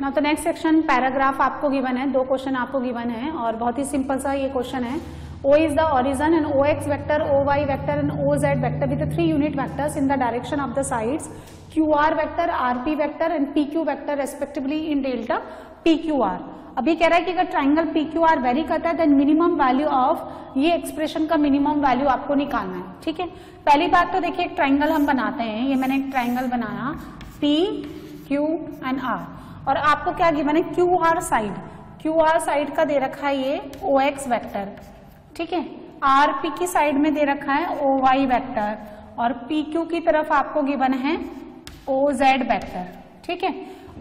Now तो next section paragraph आपको given है, 2 क्वेश्चन आपको गिवन है और बहुत ही सिंपल सा ये क्वेश्चन है। O is the origin and OX vector, OY vector and OZ vector with the 3 unit vectors in the direction of the sides QR vector, RP vector and PQ vector respectively in delta PQR। अभी कह रहा है कि अगर triangle PQR very करता है then minimum value of ये expression का मिनिमम वैल्यू आपको निकालना है। ठीक है, पहली बात तो देखिए एक ट्राइंगल हम बनाते हैं, ये मैंने एक ट्राइंगल बनाया P Q एंड R और आपको क्या गिवन है QR साइड का दे रखा है ये OX वेक्टर। ठीक है, RP की साइड में दे रखा है OY वेक्टर और PQ की तरफ आपको गिवन है OZ वेक्टर। ठीक है,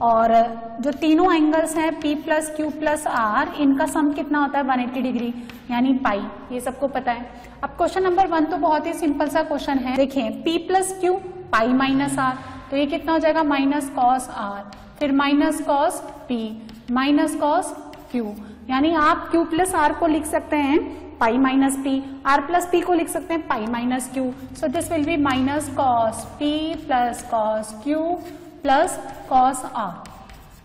और जो तीनों एंगल्स हैं P plus Q plus R, इनका सम कितना होता है 180 डिग्री यानी पाई, ये सबको पता है। अब क्वेश्चन नंबर 1 तो बहुत ही सिंपल सा क्वेश्चन है। देखिए P plus Q pi minus R, तो ये कितना हो जाएगा माइनस कॉस R, फिर minus cos P minus cos Q, यानी आप Q प्लस R को लिख सकते हैं pi minus P, R plus P को लिख सकते हैं pi minus Q। So this will B minus cos P plus cos Q plus cos R।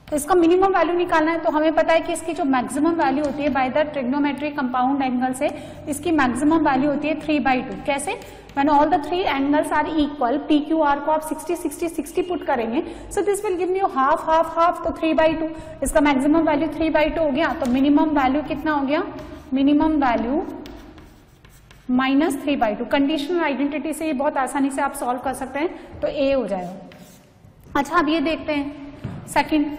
तो इसका मिनिमम वैल्यू निकालना है, तो हमें पता है कि इसकी जो मैक्सिमम वैल्यू होती है by the trigonometric compound angle से इसकी मैक्सिमम वैल्यू होती है 3/2। कैसे? When all the 3 angles are equal, PQR को आप 60 60 60 पुट करेंगे, so this will give you half half half, तो 3/2। इसका मैक्सिमम वैल्यू 3/2 हो गया, तो मिनिमम वैल्यू कितना हो गया? Minimum value minus 3/2। Conditional identity से ये बहुत आसानी से आप सॉल्व कर सकते हैं, तो A हो जाएगा। अच्छा, अब ये देखते हैं सेकंड,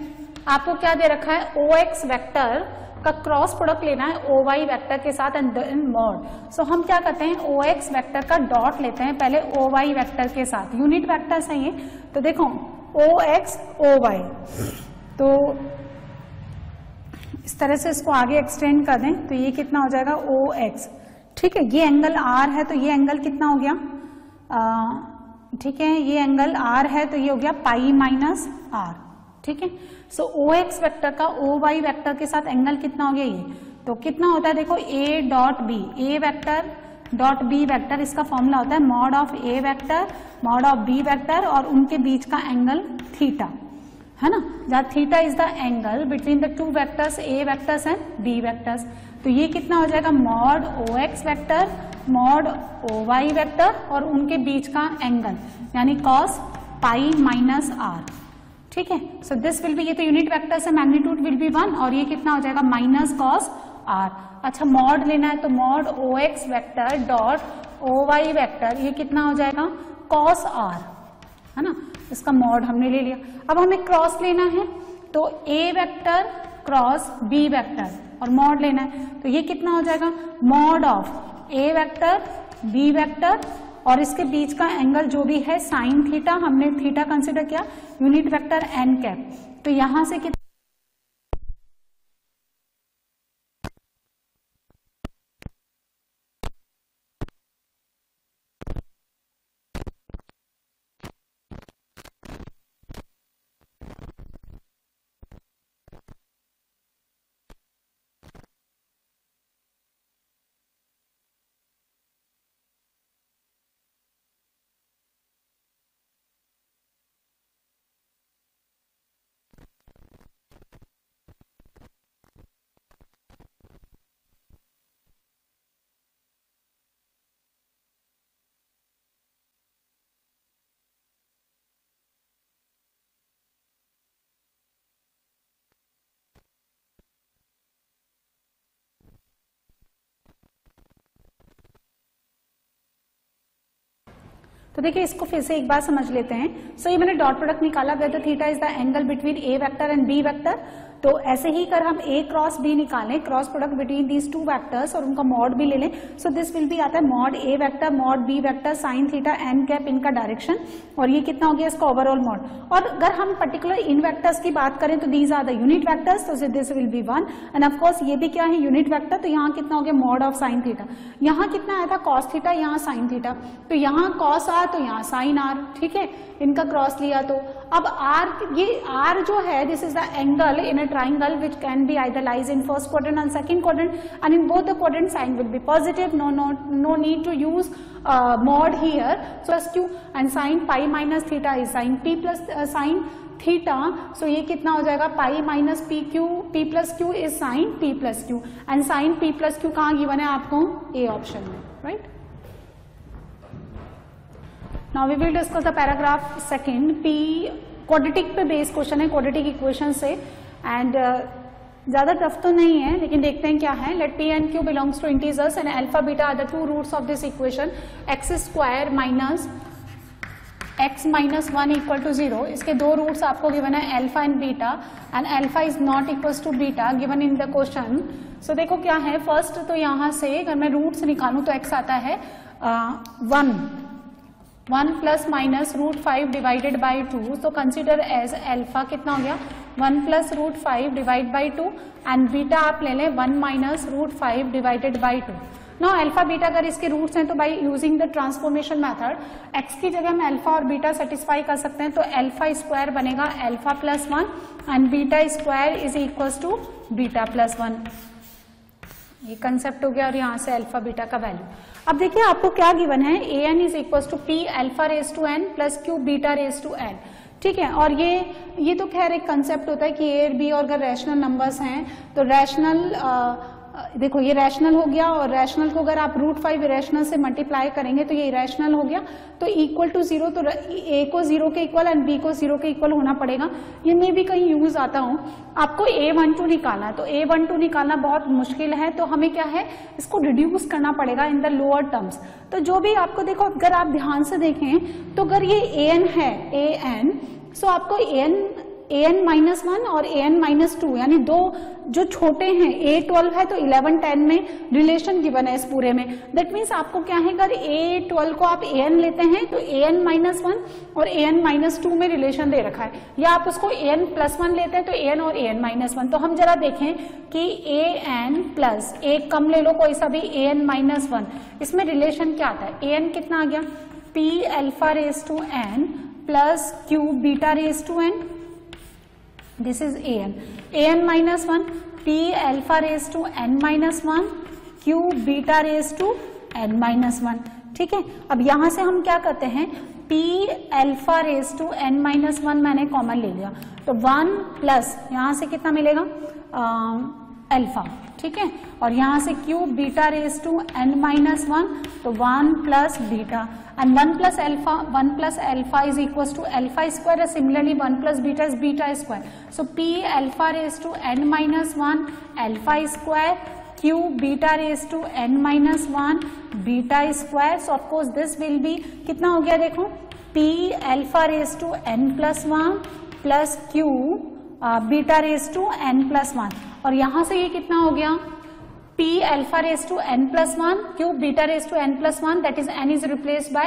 आपको क्या दे रखा है OX वेक्टर का क्रॉस प्रोडक्ट लेना है OY वेक्टर के साथ एंड देन मॉड। सो हम क्या करते हैं OX वेक्टर का डॉट लेते हैं पहले OY वेक्टर के साथ, यूनिट वेक्टर्स हैं ये, तो देखो OX OY, तो इस तरह से इसको आगे एक्सटेंड कर दें तो ये कितना हो जाएगा OX। ठीक है, ये एंगल R है तो ये एंगल कितना हो गया, ठीक है, ये एंगल R है तो ये हो गया पाई माइनस R। ठीक है, सो OX वेक्टर का OY वेक्टर के साथ एंगल कितना हो गया ये, तो कितना होता है देखो A dot B, A vector dot B vector, इसका फॉर्मूला होता है mod of A vector mod of B vector और उनके बीच का एंगल थीटा, है ना, जहाँ theta is the angle between the 2 vectors A vectors and B vectors. तो ये कितना हो जाएगा mod OX vector mod OY vector और उनके बीच का एंगल यानी कॉस पाई माइनस R। ठीक है, सो दिस विल बी, ये तो यूनिट वेक्टर से मैग्नीट्यूड विल बी 1 और ये कितना हो जाएगा माइनस कॉस R। अच्छा, मॉड लेना है तो mod OX vector dot OY vector, ये कितना हो जाएगा कॉस R, है ना, इसका मॉड हमने ले लिया। अब हमें क्रॉस लेना है तो A vector cross B vector और मॉड लेना है तो ये कितना हो जाएगा mod of A vector B vector और इसके बीच का एंगल जो भी है साइन थीटा, हमने थीटा कंसिडर किया, यूनिट वेक्टर n कैप, तो यहां से कितना तो देखिए इसको फिर से एक बार समझ लेते हैं। सो ये मैंने डॉट प्रोडक्ट निकाला, whether theta is the angle between A vector and B vector, तो ऐसे ही कर हम A क्रॉस B निकालें, cross product between these 2 vectors और उनका मॉड भी ले लें, सो दिस विल बी आता है mod A vector mod B vector sine theta n cap इनका डायरेक्शन और ये कितना हो गया इसका ओवरऑल मॉड। और अगर हम पर्टिकुलर इन वेक्टर्स की बात करें तो these are the unit vectors, तो this will be 1 and of course ये भी क्या है यूनिट वेक्टर, तो यहाँ कितना हो गया मॉड ऑफ साइन थीटा, यहाँ कितना आया था कॉस थीटा, यहाँ साइन थीटा, तो यहाँ कॉस R तो यहाँ साइन R। ठीक है, इनका क्रॉस लिया तो अब r, ये r जो है, this is the angle in a triangle which can be either lies in first quadrant and second quadrant, and in both the quadrant sine will be positive, no need to use mod here, so as q, and sin pi minus theta is sin p plus sin theta, so ये कितना हो जाएगा, pi minus p plus q is sin p plus q, and sin p plus q कहाँ given है आपको, a option में, right? Now we will discuss the paragraph second. p quadratic पे base question है, quadratic इक्वेशन से, and ज्यादा tough तो नहीं है, लेकिन देखते हैं क्या है. Late p and q belongs to integers and alpha beta are the two roots of this equation. x square minus x minus 1 equal to 0. इसके दो रूट्स आपको गिवन है alpha and beta, and alpha is not equal to beta given in the question. So देखो क्या है, first तो यहाँ से अगर मैं रूट्स निकालूं तो x आता है 1 plus minus root 5 divided by 2, तो कंसिडर एज अल्फा कितना हो गया 1 plus root 5 divide by 2, and beta आप ले लें 1 minus root 5 divided by 2. Now alpha beta अगर इसके रूट्स हैं तो by using the transformation method x की जगह में अल्फा और बीटा सेटिस्फाई कर सकते हैं, तो अल्फा स्क्वायर बनेगा alpha plus 1 and beta square is equal to beta plus 1. ये कंसेप्ट हो गया, और यहाँ से अल्फा बीटा का वैल्यू. अब देखिए आपको क्या गिवन है, a n is equal to p alpha raise to n plus q beta raise to n. ठीक है, और ये तो खैर एक कंसेप्ट होता है कि ए और बी और अगर रैशनल नंबर्स हैं तो रैशनल, देखो ये रैशनल हो गया, और रैशनल को अगर आप रूट 5 इरेशनल से मल्टीप्लाई करेंगे तो ये इरेशनल हो गया, तो इक्वल टू 0, तो ए को 0 के इक्वल एंड बी को 0 के इक्वल होना पड़ेगा. ये मैं भी कहीं यूज आता हूँ. आपको a12 निकालना है, तो a12 निकालना बहुत मुश्किल है, तो हमें क्या है इसको रिड्यूस करना पड़ेगा इन द लोअर टर्म्स. तो जो भी आपको देखो, अगर आप ध्यान से देखें तो अगर ये an है, an, सो आपको an माइनस 1 और an माइनस 2, यानी दो जो छोटे हैं, a12 है तो 11 10 में रिलेशन गिवन है इस पूरे में. दैट मीन्स आपको क्या है, अगर a12 को आप an लेते हैं तो an माइनस 1 और an माइनस 2 में रिलेशन दे रखा है, या आप उसको an प्लस 1 लेते हैं तो an और an माइनस 1. तो हम जरा देखें कि an प्लस एक कम ले लो कोई सा भी, an माइनस 1, इसमें रिलेशन क्या आता है, an कितना आ गया p alpha raise to n plus q beta raise to n. This is an minus 1, p alpha raised to n minus 1, q beta raised to n minus 1. ठीक है, अब यहां से हम क्या करते हैं, p alpha raised to n minus 1 मैंने कॉमन ले लिया, तो 1 प्लस यहां से कितना मिलेगा अल्फा. ठीक है, और यहां से q beta raise to n minus 1, तो 1 plus beta, and 1 plus alpha is equals to alpha square, and similarly 1 plus beta is beta square. So p alpha raised to n minus 1 alpha square, q beta raised to n minus 1 beta square. So of course this will be कितना हो गया, देखो p alpha raised to n plus 1 plus q beta raised to n plus 1, और यहां से ये कितना हो गया p alpha raised to n plus 1, q beta raised to n plus 1, that is n is replaced by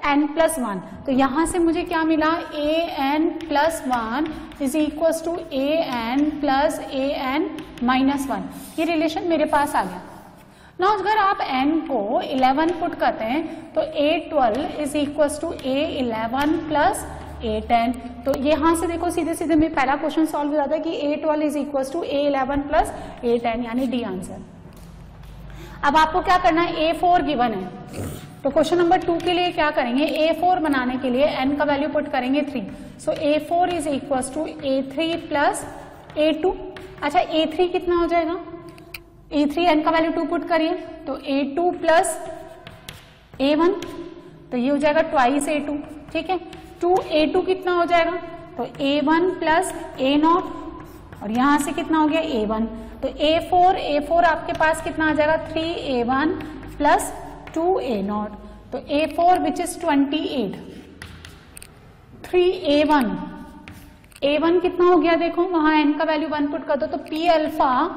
n plus 1. तो यहां से मुझे क्या मिला, a n plus 1 is equals to a n plus a n minus 1. ये relation मेरे पास आ गया. ना अगर आप n को 11 पुट करते हैं तो a12 is equals to a11 plus a10. तो यहाँ से देखो सीधे सीधे में पहला क्वेश्चन सॉल्व हो जाता है कि a12 is equals to a11 plus a10, यानी डी आंसर. अब आपको क्या करना है, a4 गिवन है, तो क्वेश्चन नंबर 2 के लिए क्या करेंगे, a4 बनाने के लिए n का वैल्यू पुट करेंगे 3. So a4 is equal to a3 plus a2. अच्छा a3 कितना हो जाएगा, a3 n का वैल्यू 2 पुट करिए, तो a2 प्लस a1, तो ये हो जाएगा ट्वाइस a2. ठीक है, 2a2 कितना हो जाएगा, तो a1 प्लस a0, और यहां से कितना हो गया a1, तो a4 आपके पास कितना आ जाएगा 3a1 प्लस 2a0, तो a4 विच इज 28, 3a1 कितना हो गया, देखो वहां n का वैल्यू 1 पुट कर दो, तो p alpha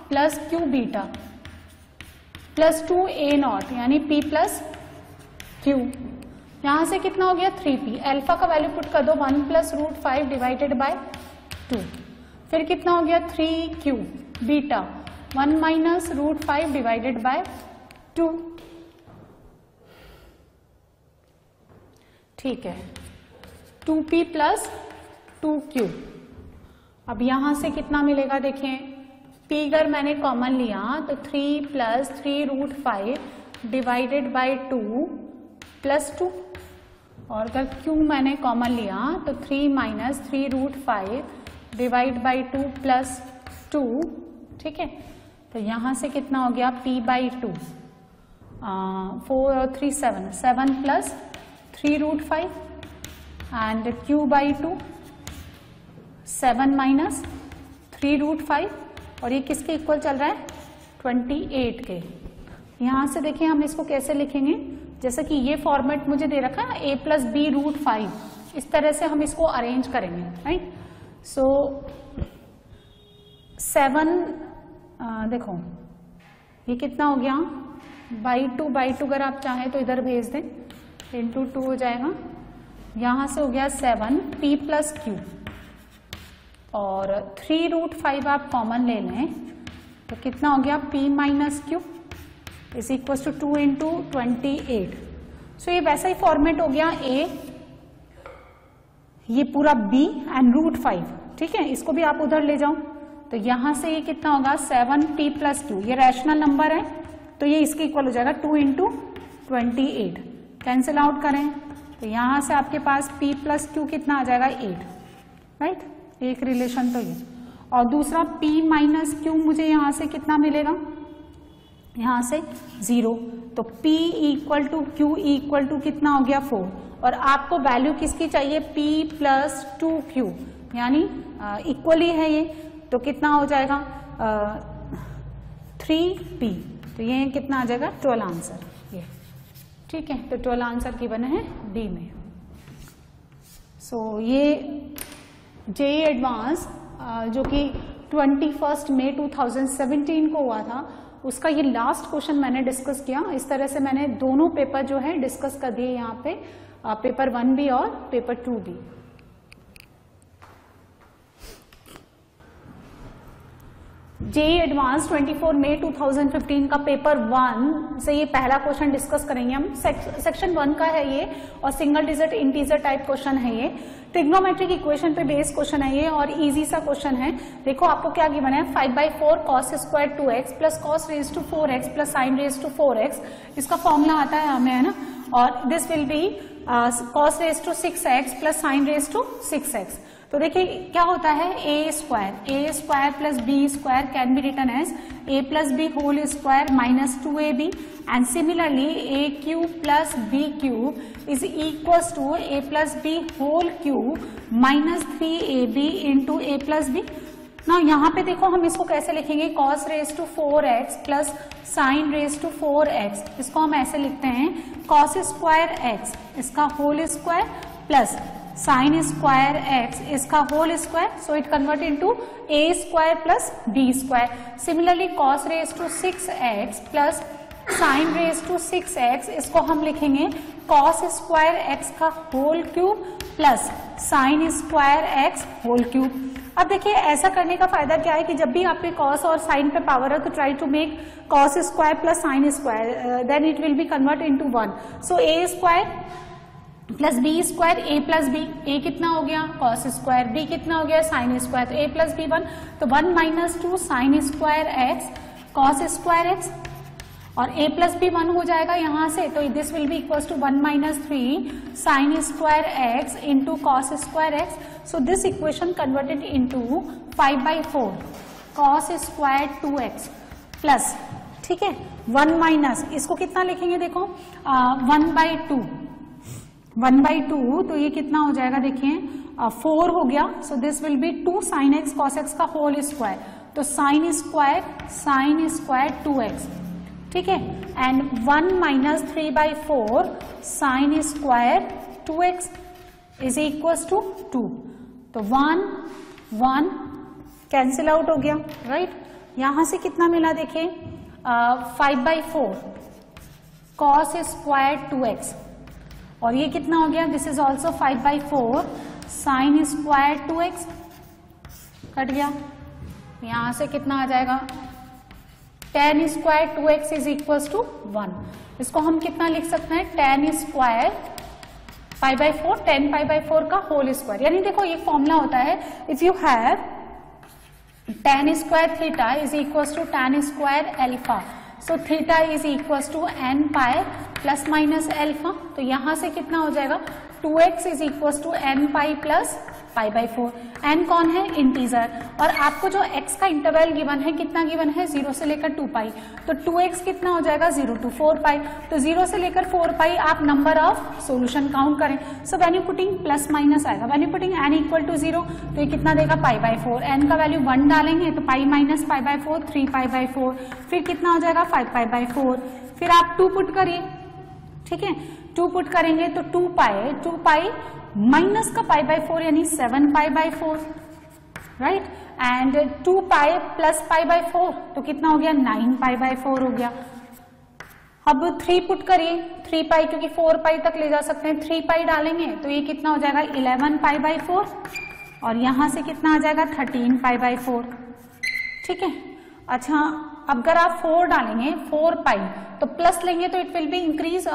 plus q beta plus 2a0, यानी p प्लस q. यहां से कितना हो गया 3p, अल्फा का वैल्यू पुट कर दो 1 प्लस रूट 5 डिवाइडेड बाय 2, फिर कितना हो गया 3q beta 1 minus root 5 divided by 2. ठीक है, 2p प्लस 2q। अब यहां से कितना मिलेगा देखें, p अगर मैंने कॉमन लिया तो 3 प्लस 3√5 डिवाइडेड बाई 2 प्लस 2, और अगर q मैंने कॉमन लिया तो 3 माइनस 3√5 डिवाइड बाई 2 प्लस 2। ठीक है, तो यहां से कितना हो गया p बाई 2, 4 और 3 7, 7 plus 3√5 and q by 2 7 minus 3√5, और ये किसके इक्वल चल रहा है 28 के। यहां से देखिए हम इसको कैसे लिखेंगे, जैसे कि ये फॉर्मेट मुझे दे रखा है a प्लस बी √5, इस तरह से हम इसको अरेंज करेंगे, राइट। सो 7 देखो ये कितना हो गया बाई 2 अगर आप चाहें तो इधर भेज दें, इंटू 2 हो जाएगा। यहां से हो गया 7 p प्लस क्यू, और 3√5 आप कॉमन ले लें तो कितना हो गया p minus q is equal to 2 into 28। So ये वैसा ही फॉर्मेट हो गया a, ये पूरा b एंड √5। ठीक है, इसको भी आप उधर ले जाओ तो यहां से ये कितना होगा 7p प्लस क्यू, ये रैशनल नंबर है तो ये इसके इक्वल हो जाएगा 2 इंटू 28। कैंसिल आउट करें तो यहां से आपके पास p प्लस क्यू कितना आ जाएगा 8, राइट। एक रिलेशन तो ये, और दूसरा p माइनस क्यू मुझे यहां से कितना मिलेगा, यहां से 0, तो p equal to q equal to कितना हो गया 4, और आपको वैल्यू किसकी चाहिए p प्लस 2q, यानी इक्वली है ये, तो कितना हो जाएगा 3p, तो ये कितना आ जाएगा 12 आंसर ये। ठीक है, तो 12 आंसर की बने हैं डी में। सो ये जेईई एडवांस जो कि 21 मई 2017 को हुआ था, उसका ये लास्ट क्वेश्चन मैंने डिस्कस किया। इस तरह से मैंने दोनों पेपर जो है डिस्कस कर दिए यहाँ पे, पेपर 1B और पेपर 2B। जेईई एडवांस 24 मई 2015 का पेपर 1 से ये पहला क्वेश्चन डिस्कस करेंगे हम। सेक्शन 1 का है ये, और single digit integer type question है ये। ट्रिग्नोमेट्रिक इक्वेशन पे बेस्ड क्वेश्चन है ये, और इजी सा क्वेश्चन है। देखो आपको क्या गिवन है, 5/4 cos square 2x plus cos raise to 4x plus sin raise to 4x, इसका फॉर्मूला आता है हमें, है ना। और this will be cos raise to 6x plus sin raise to 6x। तो देखिए क्या होता है, a square plus b square can be written as a plus b whole square minus 2ab, and similarly a cube plus b cube is equals to a plus b whole cube minus 3ab into a plus b. ना यहाँ पे देखो हम इसको कैसे लिखेंगे, cos raise to 4x plus sin raise to 4x, इसको हम ऐसे लिखते हैं cos स्क्वायर x इसका whole square plus sin square x इसका whole square, so it convert into a square plus b square. Similarly cos raise to 6x plus sin raise to 6x, इसको हम लिखेंगे cos स्क्वायर x का whole cube plus sin square x whole cube. अब देखिए ऐसा करने का फायदा क्या है कि जब भी आपके cos और sin पे पावर है तो try to make cos square plus sin square, then it will be convert into 1। So a square plus b square a plus b, a कितना हो गया cos स्क्वायर, b कितना हो गया sin स्क्वायर, तो a प्लस बी 1, तो 1 minus 2 sin square x cos square x, और a plus b 1 हो जाएगा यहाँ से, तो this will be equals to 1 minus 3 sin square x into cos square x। So this equation converted into 5/4 cos square 2x plus, ठीक है, 1 minus, इसको कितना लिखेंगे देखो 1/2, तो ये कितना हो जाएगा देखिए 4 हो गया, so this will be 2 sin x cos x का होल स्क्वायर, तो sin स्क्वायर 2x, ठीक है, and 1 minus 3/4 sin square 2x is equals to 2, तो 1 कैंसिल आउट हो गया, राइट। यहां से कितना मिला देखिए 5/4 cos स्क्वायर 2x, और ये कितना हो गया, this is also 5/4 sin square 2x, cut गया। यहां से कितना आ जाएगा tan square 2x is equals to 1, इसको हम कितना लिख सकते हैं tan स्क्वायर π/4 10 π/4 का होल स्क्वायर, यानी देखो ये फॉर्मूला होता है, if you have tan square theta is equal to tan square alpha, so theta is equal to n pi plus minus alpha, तो यहां से कितना हो जाएगा 2x is equal to n pi प्लस π/4, n कौन है इंटीजर, और आपको जो x का इंटरवल गिवन है कितना गिवन है 0 से लेकर 2 पाई, तो 2x कितना हो जाएगा 0 to 4 पाई, तो 0 से लेकर 4 पाई आप नंबर ऑफ सॉल्यूशन काउंट करें, so when you putting plus minus आएगा, when you putting n equal to 0 तो ये कितना देगा π/4, n का वैल्यू 1 डालेंगे तो पाई माइनस π/4 3 π/4, फिर कितना हो जाएगा 5 π/4, फिर आप 2 पुट करिए, ठीक है 2 पुट करेंगे तो 2 पाई माइनस का π/4 यानी 7 π/4, राइट, एंड 2 पाई प्लस π/4 तो कितना हो गया 9 π/4 हो गया। अब 3 पुट करिए, 3 पाई क्योंकि 4 पाई तक ले जा सकते हैं, 3 पाई डालेंगे तो ये कितना हो जाएगा 11 π/4, और यहां से कितना आ जाएगा 13 π/4, ठीक है। अच्छा अगर आप 4 डालेंगे 4 पाई तो प्लस लेंगे तो इट विल बी इंक्रीज,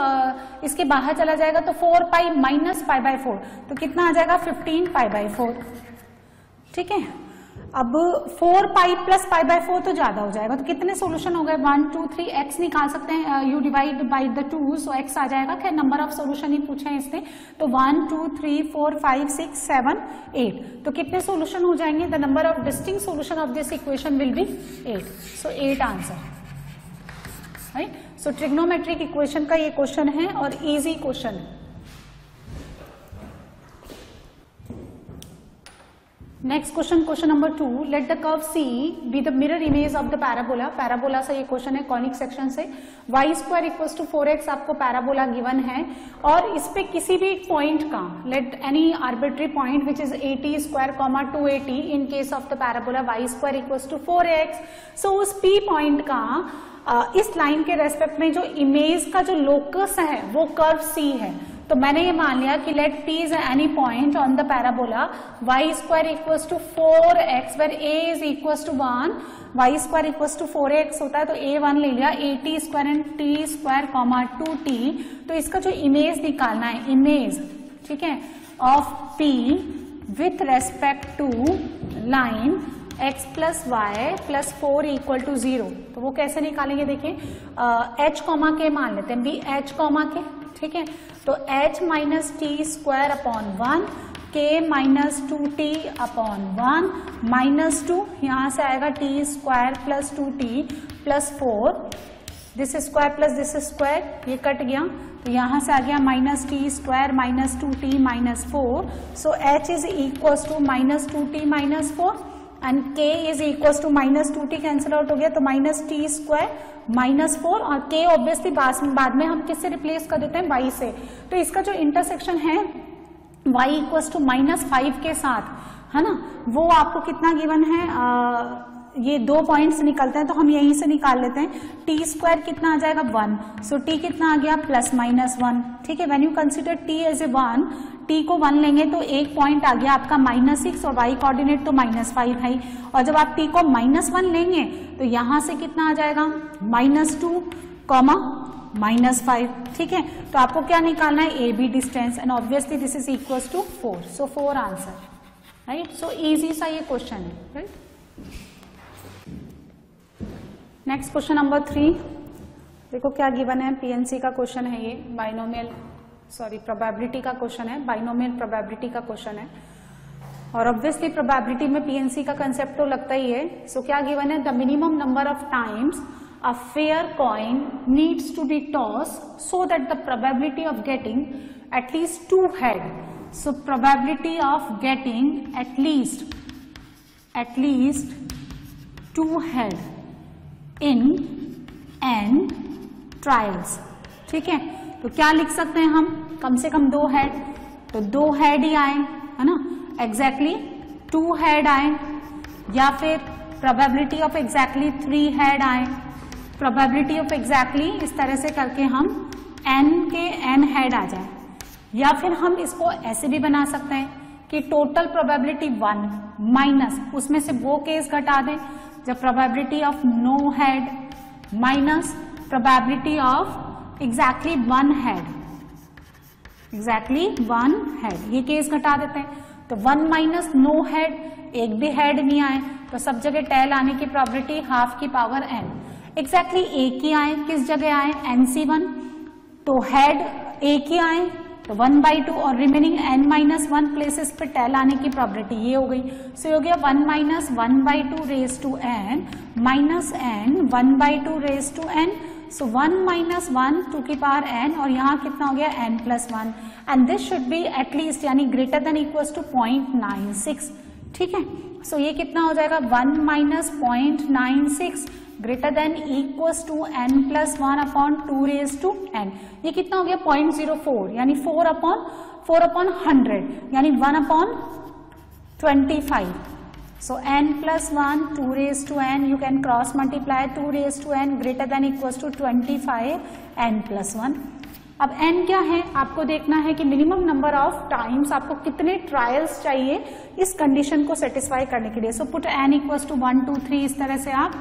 इसके बाहर चला जाएगा तो 4 पाई माइनस π/4 तो कितना आ जाएगा 15 π/4, ठीक है। अब 4 पाई प्लस π/4 तो ज्यादा हो जाएगा, तो कितने सॉल्यूशन हो गए 1 2 3, x निकाल सकते हैं, you divide by the 2 so x आ जाएगा, खैर नंबर ऑफ सॉल्यूशन ही पूछे हैं इसने, तो 1 2 3 4 5 6 7 8, तो कितने सॉल्यूशन हो जाएंगे, the number of distinct solution of this equation will be 8, so 8 answer, right. So trigonometric equation का ये क्वेश्चन है और इजी क्वेश्चन है। Next question, question number 2, let the curve C be the mirror image of the parabola, parabola से ये question है conic section से, y square equals to 4x आपको पैराबोला गिवन है, और इस पे किसी भी पॉइंट का, let any arbitrary point which is 80 square 280 in case of the parabola y square equals to 4x, so उस P पॉइंट का इस लाइन के रेस्पेक्ट में जो इमेज का जो लोकस है वो कर्व C है, तो मैंने ये मान लिया कि let P is any point on the parabola y square equals to 4x where a is equals to 1, y square equals to 4x होता है तो a 1 ले लिया, 80 square and t square 2t, तो इसका जो इमेज निकालना है, इमेज, ठीक है, of P with respect to line x plus y plus 4 equal to 0, तो वो कैसे निकालेंगे देखिए, h कॉमा के मान लेते हैं, बी h कॉमा के, ठीक है, तो h minus t square upon 1 k minus 2t upon 1 minus 2, यहां से आएगा t square plus 2t plus 4, this square plus this square ये कट गया, तो यहां से आ गया minus t square minus 2t minus 4, so h is equal to minus 2t minus 4 and k is equal to minus 2t cancel out हो गया, तो माइनस टी स्क्वायर माइनस 4, और k ऑब्वियसली बाद में हम किससे रिप्लेस कर देते हैं y से, तो इसका जो इंटरसेक्शन है y इक्वल टू -5 के साथ, है ना, वो आपको कितना गिवन है, ये 2 पॉइंट्स निकलते हैं तो हम यहीं से निकाल लेते हैं, टी स्क्वायर कितना आ जाएगा 1, सो टी कितना आ गया +-1, ठीक है, when you consider t as a 1, t को 1 लेंगे तो एक पॉइंट आ गया आपका -6 और y कोऑर्डिनेट तो -5 है, और जब आप टी को -1 लेंगे तो यहां से कितना आ जाएगा -2, -5, ठीक है, तो आपको क्या निकालना है, A B distance, and obviously this is equal to 4, so 4 answer, right, so easy सा ये क्वेश्चन है, राइट। नेक्स्ट क्वेश्चन नंबर 3, देखो क्या गिवन है, पीएनसी का क्वेश्चन है ये, प्रोबेबिलिटी का क्वेश्चन है, बाइनोमियल प्रोबेबिलिटी का क्वेश्चन है, और ऑब्वियसली प्रोबेबिलिटी में पीएनसी का कंसेप्ट तो लगता ही है, सो क्या गिवन है, the minimum number of times a fair coin needs to be tossed so that the probability of getting at least 2 head, so probability of getting at least 2 head in n trials, ठीक है, तो क्या लिख सकते हैं हम, कम से कम 2 head, तो 2 हेड ही आए, है ना, एग्जैक्टली 2 हेड आए, या फिर प्रोबेबिलिटी ऑफ एग्जैक्टली 3 हेड आए, प्रोबेबिलिटी ऑफ एग्जैक्टली इस तरह से करके हम n के n हेड आ जाए, या फिर हम इसको ऐसे भी बना सकते हैं कि टोटल प्रोबेबिलिटी 1 माइनस उसमें से वो केस घटा दें जब probability of no head minus probability of exactly 1 head, exactly 1 head. ये केस घटा देते हैं तो 1 माइनस नो हेड, एक भी हेड नहीं आए तो सब जगह टेल आने की प्रोबेबिलिटी हाफ की पावर n। एग्जैक्टली एक ही आए, किस जगह आए NC1, तो हेड एक ही आए तो 1/2 और रिमेनिंग n-1 प्लेसेस पे टेल आने की प्रोबेबिलिटी ये हो गई। सो हो गया 1 minus 1/2 raise to n minus n 1/2 raise to n। So 1 minus 1 2 की पावर n और यहाँ कितना हो गया n+1 and this should be at least यानी ग्रेटर देन इक्वल्स टू 0.96। ठीक है, सो ये कितना हो जाएगा 1 minus 0.96 greater than equals to n+1 upon 2 raise to n। ये कितना हो गया 0.04 यानी 4 अपॉन 100 यानी 1 upon 25। So n+1 2 raised to n, you can cross multiply 2 raised to n greater than equals to 25 n+1। अब n क्या है आपको देखना है कि मिनिमम नंबर ऑफ टाइम्स आपको कितने ट्रायल्स चाहिए इस कंडीशन को सेटिस्फाई करने के लिए। So put n equals to 1 2 3 इस तरह से आप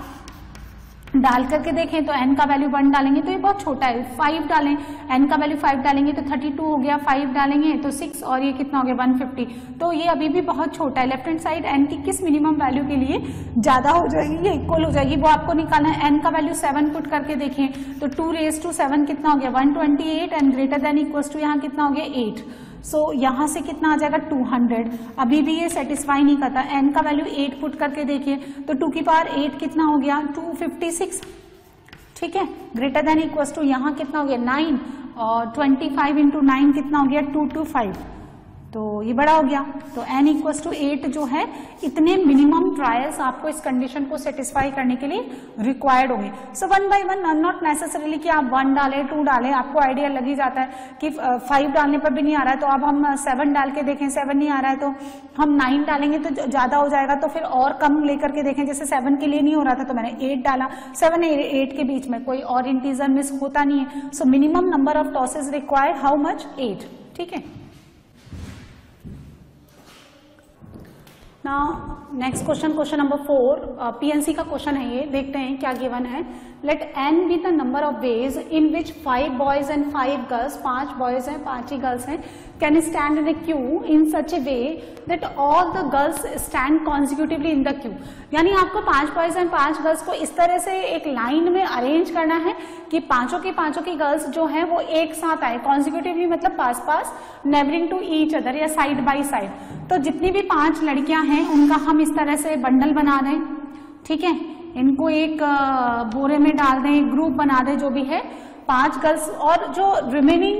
डाल करके देखें तो n का वैल्यू 1 डालेंगे तो ये बहुत छोटा है, 5 डालें, n का वैल्यू 5 डालेंगे तो 32 हो गया, 5 डालेंगे तो 6 और ये कितना हो गया 150। तो ये अभी भी बहुत छोटा है। लेफ्ट हैंड साइड n की किस मिनिमम वैल्यू के लिए ज्यादा हो जाएगी या इक्वल हो जाएगी वो आपको निकालना है। n का वैल्यू 7 पुट करके देखें तो 2 रेज टू 7 कितना हो गया 128 and greater than equals to यहाँ कितना हो गया 8। सो यहाँ से कितना आ जाएगा 200। अभी भी ये सेटिस्फाई नहीं करता। n का वैल्यू 8 पुट करके देखिए तो 2 की पावर 8 कितना हो गया 256। ठीक है, ग्रेटर देन इक्वल्स टू यहाँ कितना हो गया 9 और 25 इंटू 9 कितना हो गया 225। तो ये बड़ा हो गया। तो n इक्वल्स टू 8 जो है इतने मिनिमम ट्रायल्स आपको इस कंडीशन को सेटिस्फाई करने के लिए रिक्वायर्ड होंगे। सो 1 by 1 नॉट नेसेसरीली कि आप 1 डालें 2 डालें, आपको आइडिया लग ही जाता है कि 5 डालने पर भी नहीं आ रहा है तो अब हम 7 डाल के देखें, 7 नहीं आ रहा है तो हम 9 डालेंगे तो ज्यादा हो जाएगा तो फिर और कम लेकर के देखें। जैसे 7 के लिए नहीं हो रहा था तो मैंने 8 डाला, 7 8 के बीच में कोई और इंटीजर मिस होता नहीं है। So minimum number of tosses required how much 8। ठीक है, नेक्स्ट क्वेश्चन नंबर 4 पीएनसी का क्वेश्चन है ये। देखते हैं क्या गिवन है। Let n be the number of ways in which 5 boys and 5 girls, 5 boys हैं 5 ही गर्ल्स हैं, can stand in a queue in such a way that all the girls stand consecutively in the queue. यानी आपको 5 boys and 5 girls को इस तरह से एक लाइन में अरेंज करना है कि पांचों की गर्ल्स जो है वो एक साथ आए कॉन्जिक्यूटिवली, मतलब पास पास, नेबरिंग टू ईच अदर या साइड बाय साइड। तो जितनी भी 5 लड़कियां हैं उनका हम इस तरह से बंडल बना दें। ठीक है, इनको एक बोरे में डाल दें, एक ग्रुप बना दें जो भी है 5 गर्ल्स, और जो रिमेनिंग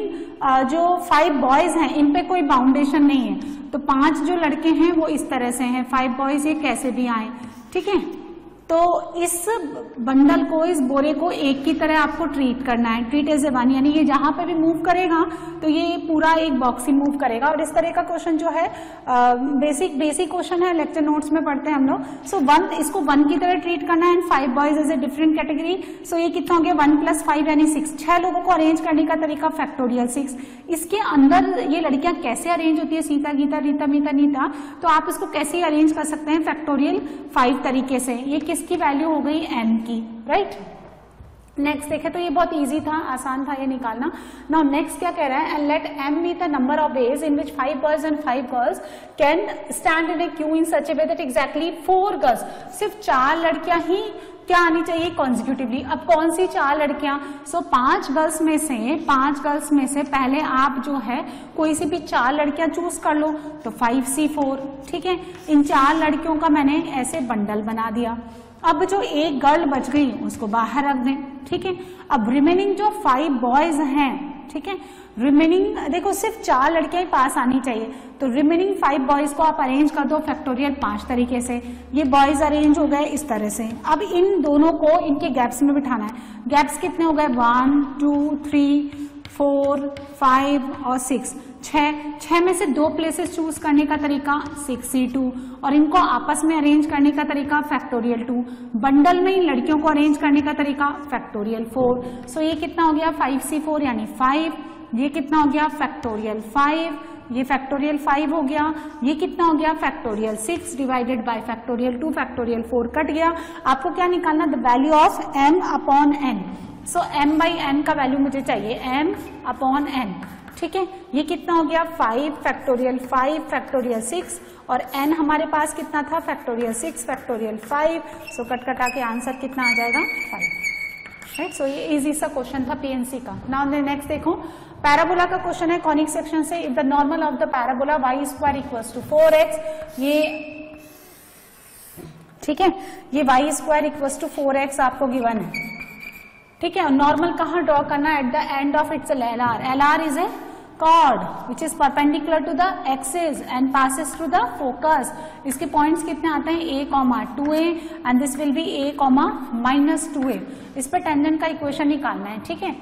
जो 5 बॉयज हैं इन पे कोई बाउंडेशन नहीं है। तो 5 जो लड़के हैं वो इस तरह से हैं, 5 बॉयज ये कैसे भी आए। ठीक है, तो इस बंडल को, इस बोरे को एक की तरह आपको ट्रीट करना है, ट्रीट एज ए वन, यानी ये जहां पे भी मूव करेगा तो ये पूरा एक बॉक्स ही मूव करेगा। और इस तरह का क्वेश्चन जो है बेसिक क्वेश्चन है, लेक्चर नोट्स में पढ़ते हैं हम लोग। सो 1 इसको 1 की तरह ट्रीट करना है and 5 boys as a different category. So ये कितना हो गया 1 + 5 यानी 6। 6 लोगों को अरेंज करने का तरीका फैक्टोरियल 6। इसके अंदर ये लड़कियां कैसे अरेंज होती है, सीता गीता रीता मीता नीता, तो आप इसको कैसे अरेंज कर सकते हैं फैक्टोरियल 5 तरीके से। ये किसकी वैल्यू हो गई n की, राइट। नेक्स्ट देखे तो ये बहुत इजी था, आसान था ये निकालना। नाउ नेक्स्ट क्या कह रहा है, and let m B the number of ways in which 5 boys and 5 girls can stand in a queue in such a way that exactly 4 girls, सिर्फ 4 लड़कियां ही क्या आनी चाहिए कॉन्जिक्यूटिवली। अब कौन सी 4 लड़कियां, सो 5 गर्ल्स में से पहले आप जो है कोई सी भी 4 लड़कियां चूज कर लो, तो 5C4। ठीक है, इन 4 लड़कियों का मैंने ऐसे बंडल बना दिया। अब जो एक गर्ल बच गई उसको बाहर रख दें। ठीक है, अब रिमेनिंग जो 5 बॉयज हैं, ठीक है, रिमेनिंग देखो सिर्फ 4 लड़कियां ही पास आनी चाहिए, तो रिमेनिंग 5 बॉयज को आप अरेंज कर दो फैक्टोरियल 5 तरीके से। ये बॉयज अरेंज हो गए इस तरह से। अब इन दोनों को इनके गैप्स में बिठाना है। गैप्स कितने हो गए 1 2 3 4 5 और 6। 6 में से 2 प्लेसेस चूज करने का तरीका 6C2 और इनको आपस में अरेंज करने का तरीका फैक्टोरियल 2। बंडल में इन लड़कियों को अरेंज करने का तरीका फैक्टोरियल 4। सो ये कितना हो गया 5C4 यानी 5। ये कितना हो गया फैक्टोरियल 5, ये फैक्टोरियल 5 हो गया। ये कितना हो गया factorial 6 divided by factorial 2, factorial 4 cut गया। आपको क्या निकालना, the value of m upon n। So m by n का वैल्यू मुझे चाहिए m अपॉन n। ठीक है, ये कितना हो गया 5 फैक्टोरियल 5 फैक्टोरियल 6 और n हमारे पास कितना था फैक्टोरियल 6 फैक्टोरियल 5, सो कट कटा के आंसर कितना आ जाएगा 5, राइट। सो ये इजी सा क्वेश्चन था पीएनसी का। नाउ नेक्स्ट देखो, पैराबोला का क्वेश्चन है कॉनिक सेक्शन से। If the normal of the parabola y square equals to 4x, ये ठीक है, ये y square equals to 4x आपको गिवन है, ठीक है। और नॉर्मल कहाँ ड्रॉ करना है, at the end of its LR is a chord which is perpendicular to the axis and passes through the focus। इसके पॉइंट्स कितने आते हैं a, 2a and this will be a, -2a। इस पे tangent का equation निकालना है, ठीक है,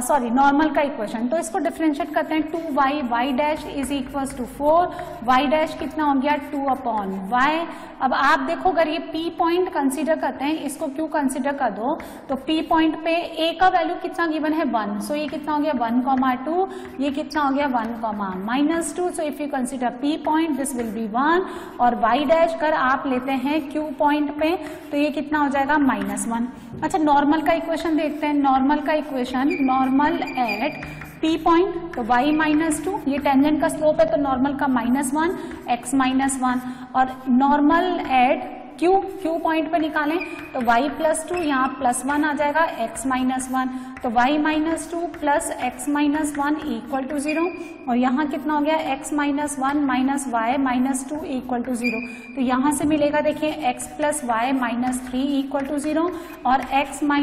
सॉरी नॉर्मल का इक्वेशन। तो इसको डिफरेंशिएट करते हैं, 2y y dash is equals to 4, y dash कितना हो गया 2/y। अब आप देखो अगर ये P पॉइंट कंसीडर करते हैं, इसको क्यों कंसीडर कर दो, तो P पॉइंट पे a का वैल्यू कितना गिवन है 1, सो ये कितना हो गया 1,2, ये कितना हो गया 1,-2। So if you consider P point this will be 1 और y डैश कर आप लेते हैं Q पॉइंट पे, तो ये कितना हो जाएगा -1। अच्छा नॉर्मल का इक्वेशन देखते हैं, नॉर्मल का equation, normal at P point तो y -2, ये टेंजेंट का स्लोप है तो नॉर्मल का -1 x -1, और नॉर्मल एट Q पॉइंट पे निकालें तो y +2, यहाँ +1 आ जाएगा x -1, तो y -2 plus x -1 equal to 0, और यहाँ कितना हो गया x -1 minus y -2 equal to 0। तो यहाँ से मिलेगा देखिए x + y -3 इक्वल टू 0 और x -y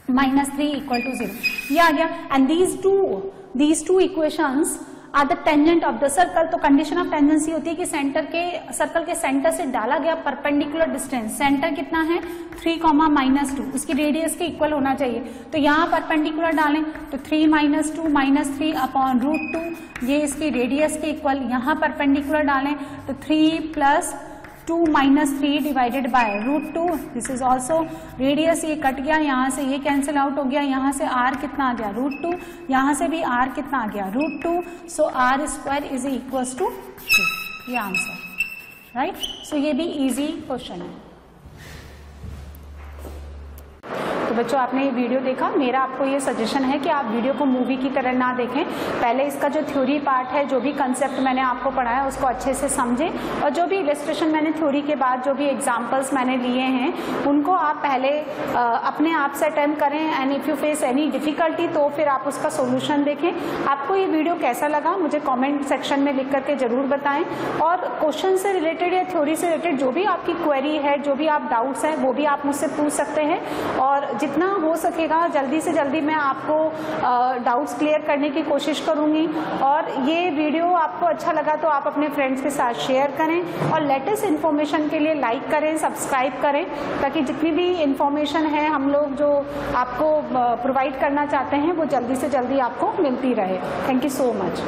-3 इक्वल टू 0, ये आ गया। And these two equations are the tangent of the circle. तो कंडीशन ऑफ टेंजेंसी होती है कि सर्कल के सेंटर से डाला गया परपेंडिकुलर डिस्टेंस, सेंटर कितना है 3, -2, उसकी रेडियस के इक्वल होना चाहिए। तो यहाँ परपेंडिकुलर डालें तो 3 - 3 अपॉन √2, ये इसकी रेडियस के इक्वल। यहाँ परपेंडिकुलर डालें तो 3 + 2 - 3 divided by √2, this is also radius, ये कट गया, यहाँ से ये कैंसिल आउट हो गया, यहाँ से r कितना आ गया √2, यहाँ से भी r कितना आ गया √2, सो r² इज इक्वल्स टू 2, ये आंसर, राइट। सो ये भी इजी क्वेश्चन है। तो बच्चों आपने ये वीडियो देखा, मेरा आपको ये सजेशन है कि आप वीडियो को मूवी की तरह ना देखें, पहले इसका जो थ्योरी पार्ट है, जो भी कंसेप्ट मैंने आपको पढ़ाया उसको अच्छे से समझें, और जो भी इलस्ट्रेशन मैंने थ्योरी के बाद जो भी एग्जांपल्स मैंने लिए हैं उनको आप पहले अपने आप से अटेम्प्ट करें, and if you face any difficulty तो फिर आप उसका सोल्यूशन देखें। आपको ये वीडियो कैसा लगा मुझे कॉमेंट सेक्शन में लिख करके ज़रूर बताएं, और क्वेश्चन से रिलेटेड या थ्योरी से रिलेटेड जो भी आपकी क्वेरी है, जो भी आप डाउट्स हैं वो भी आप मुझसे पूछ सकते हैं, और जितना हो सकेगा जल्दी से जल्दी मैं आपको डाउट्स क्लियर करने की कोशिश करूंगी। और ये वीडियो आपको अच्छा लगा तो आप अपने फ्रेंड्स के साथ शेयर करें, और लेटेस्ट इन्फॉर्मेशन के लिए लाइक करें, सब्सक्राइब करें, ताकि जितनी भी इन्फॉर्मेशन है हम लोग जो आपको प्रोवाइड करना चाहते हैं वो जल्दी से जल्दी आपको मिलती रहे। Thank you so much.